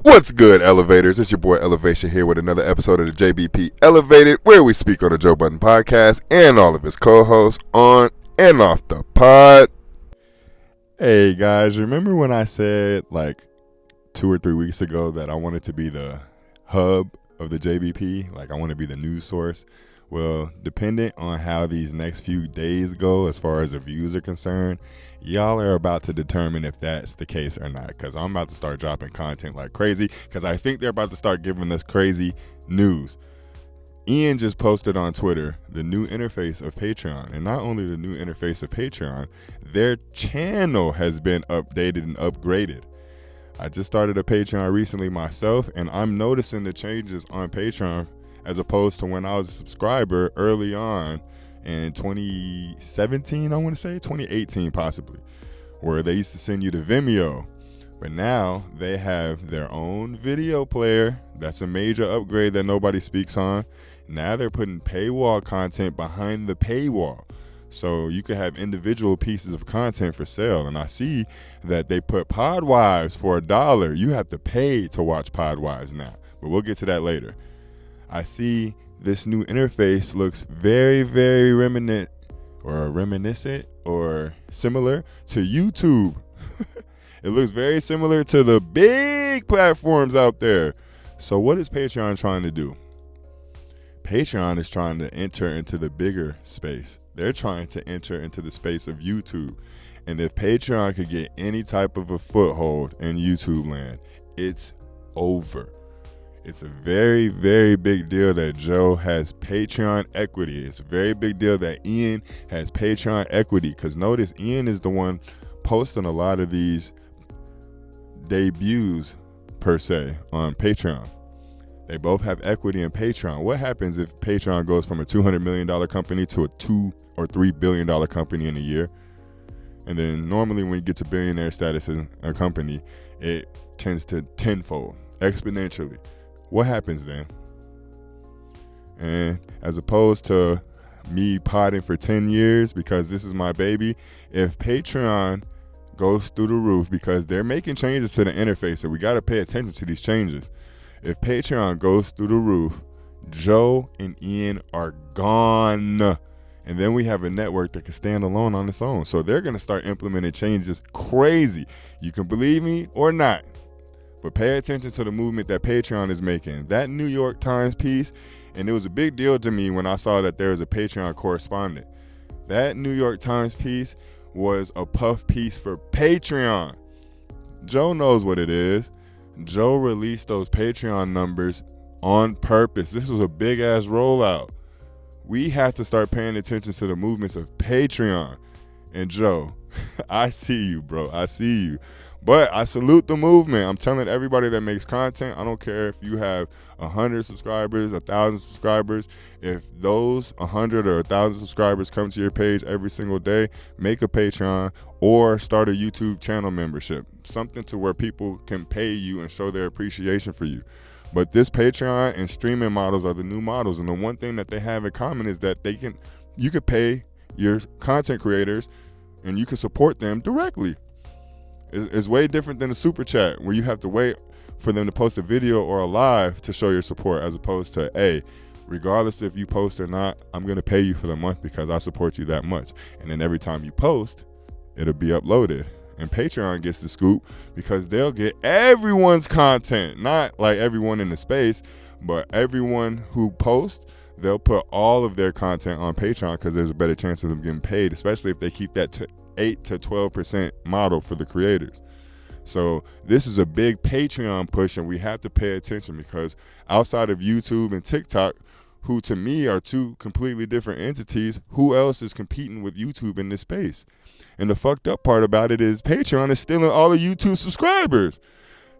What's good, Elevators? It's your boy Elevation here with another episode of the JBP Elevated, where we speak on the Joe Budden podcast and all of his co-hosts on and off the pod. Hey guys, remember when I said like 2 or 3 weeks ago that I wanted to be the hub of the JBP? Like I want to be the news source? Well, dependent on how these next few days go as far as the views are concerned, y'all are about to determine if that's the case or not, because I'm about to start dropping content like crazy because I think they're about to start giving us crazy news. Ian just posted on Twitter the new interface of Patreon, and not only the new interface of Patreon, their channel has been updated and upgraded. I just started a Patreon recently myself, and I'm noticing the changes on Patreon as opposed to when I was a subscriber early on in 2017, I want to say, 2018 possibly, where they used to send you to Vimeo. But now they have their own video player. That's a major upgrade that nobody speaks on. Now they're putting paywall content behind the paywall. So you can have individual pieces of content for sale. And I see that they put Podwives for $1. You have to pay to watch Podwives now. But we'll get to that later. I see this new interface looks very, very reminiscent or similar to YouTube. It looks very similar to the big platforms out there. So what is Patreon trying to do? Patreon is trying to enter into the bigger space. They're trying to enter into the space of YouTube. And if Patreon could get any type of a foothold in YouTube land, it's over. It's a very, very big deal that Joe has Patreon equity. It's a very big deal that Ian has Patreon equity. Because notice, Ian is the one posting a lot of these debuts, per se, on Patreon. They both have equity in Patreon. What happens if Patreon goes from a $200 million company to a $2 or $3 billion company in a year? And then normally when you get to billionaire status in a company, it tends to tenfold, exponentially. What happens then? And as opposed to me podding for 10 years because this is my baby, if Patreon goes through the roof because they're making changes to the interface, so we got to pay attention to these changes. If Patreon goes through the roof, Joe and Ian are gone. And then we have a network that can stand alone on its own. So they're going to start implementing changes crazy. You can believe me or not. But pay attention to the movement that Patreon is making. That New York Times piece, and it was a big deal to me when I saw that there was a Patreon correspondent. That New York Times piece was a puff piece for Patreon. Joe knows what it is. Joe released those Patreon numbers on purpose. This was a big-ass rollout. We have to start paying attention to the movements of Patreon. And Joe, I see you, bro. I see you. But I salute the movement. I'm telling everybody that makes content, I don't care if you have 100 subscribers, 1,000 subscribers. If those 100 or 1,000 subscribers come to your page every single day, make a Patreon or start a YouTube channel membership. Something to where people can pay you and show their appreciation for you. But this Patreon and streaming models are the new models. And the one thing that they have in common is that you could pay your content creators and you can support them directly. It's way different than a super chat where you have to wait for them to post a video or a live to show your support, as opposed to, hey, regardless if you post or not, I'm going to pay you for the month because I support you that much. And then every time you post, it'll be uploaded. And Patreon gets the scoop because they'll get everyone's content, not like everyone in the space, but everyone who posts, they'll put all of their content on Patreon because there's a better chance of them getting paid, especially if they keep that 8 to 12% model for the creators. So this is a big Patreon push, and we have to pay attention because outside of YouTube and TikTok, who to me are two completely different entities, who else is competing with YouTube in this space? And the fucked up part about it is Patreon is stealing all the YouTube subscribers.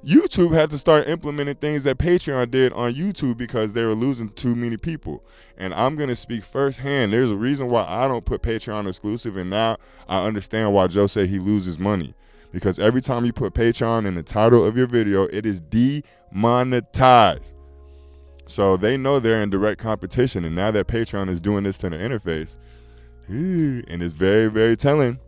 YouTube had to start implementing things that Patreon did on YouTube because they were losing too many people. And I'm going to speak firsthand. There's a reason why I don't put Patreon exclusive, and now I understand why Joe said he loses money. Because every time you put Patreon in the title of your video, it is demonetized. So they know they're in direct competition, and now that Patreon is doing this to the interface, and it's very, very telling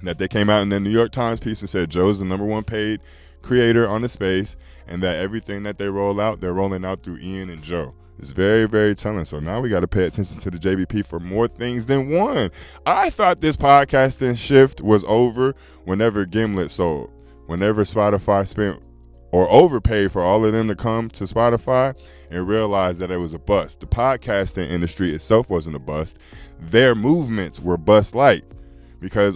that they came out in the New York Times piece and said Joe's the #1 paid creator on the space, and that everything that they roll out, they're rolling out through Ian and Joe. It's very, very telling. So now we got to pay attention to the JBP for more things than one. I thought this podcasting shift was over whenever Gimlet sold. Whenever Spotify spent or overpaid for all of them to come to Spotify and realized that it was a bust. The podcasting industry itself wasn't a bust. Their movements were bust-like because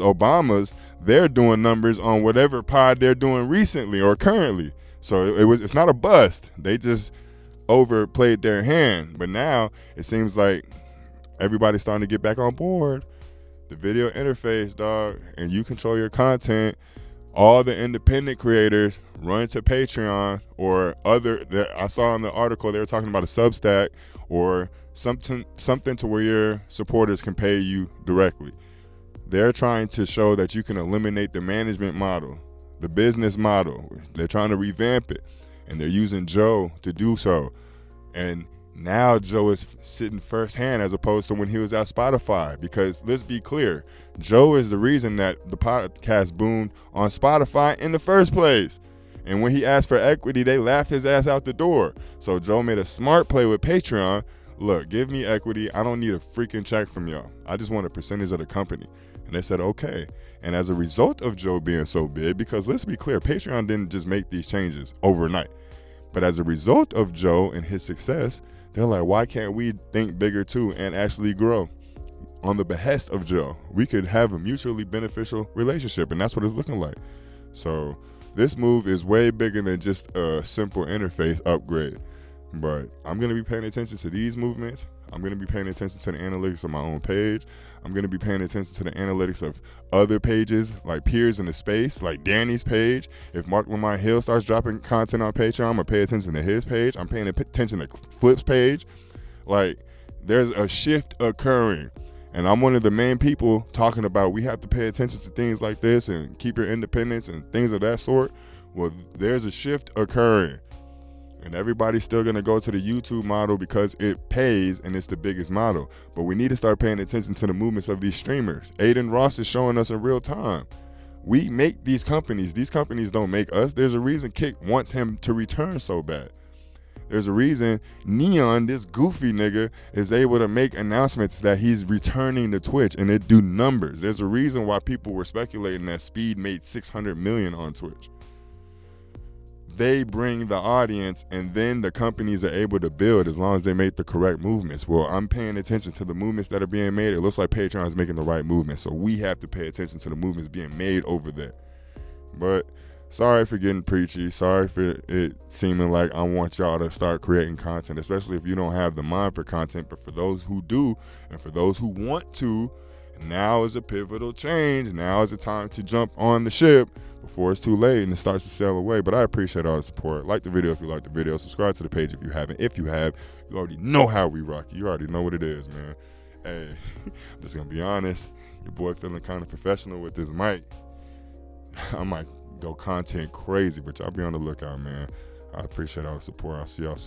they're doing numbers on whatever pod they're doing recently or currently. So it's not a bust. They just overplayed their hand. But now it seems like everybody's starting to get back on board. The video interface, dog, and you control your content. All the independent creators run to Patreon or I saw in the article they were talking about a Substack or something to where your supporters can pay you directly. They're trying to show that you can eliminate the management model, the business model. They're trying to revamp it, and they're using Joe to do so. And now Joe is sitting firsthand as opposed to when he was at Spotify. Because let's be clear, Joe is the reason that the podcast boomed on Spotify in the first place. And when he asked for equity, they laughed his ass out the door. So Joe made a smart play with Patreon. Look, give me equity. I don't need a freaking check from y'all. I just want a percentage of the company. And they said, okay. And as a result of Joe being so big, because let's be clear, Patreon didn't just make these changes overnight. But as a result of Joe and his success, they're like, why can't we think bigger too and actually grow? On the behest of Joe, we could have a mutually beneficial relationship, and that's what it's looking like. So this move is way bigger than just a simple interface upgrade. But I'm going to be paying attention to these movements. I'm going to be paying attention to the analytics of my own page. I'm going to be paying attention to the analytics of other pages, like peers in the space, like Danny's page. If Mark Lamont Hill starts dropping content on Patreon, I'm going to pay attention to his page. I'm paying attention to Flip's page. Like, there's a shift occurring. And I'm one of the main people talking about we have to pay attention to things like this and keep your independence and things of that sort. Well, there's a shift occurring. And everybody's still going to go to the YouTube model because it pays and it's the biggest model. But we need to start paying attention to the movements of these streamers. Aiden Ross is showing us in real time. We make these companies. These companies don't make us. There's a reason Kick wants him to return so bad. There's a reason Neon, this goofy nigga, is able to make announcements that he's returning to Twitch and it do numbers. There's a reason why people were speculating that Speed made $600 million on Twitch. They bring the audience, and then the companies are able to build as long as they make the correct movements. Well, I'm paying attention to the movements that are being made. It looks like Patreon is making the right movements, so we have to pay attention to the movements being made over there. But sorry for getting preachy. Sorry for it seeming like I want y'all to start creating content, especially if you don't have the mind for content. But for those who do, and for those who want to, now is a pivotal change. Now is the time to jump on the ship before it's too late and it starts to sail away. But I appreciate all the support. Like the video if you like the video. Subscribe to the page if you haven't. If you have, you already know how we rock. You already know what it is, man. Hey, I'm just going to be honest. Your boy feeling kind of professional with this mic. I might go content crazy, but y'all be on the lookout, man. I appreciate all the support. I'll see y'all soon.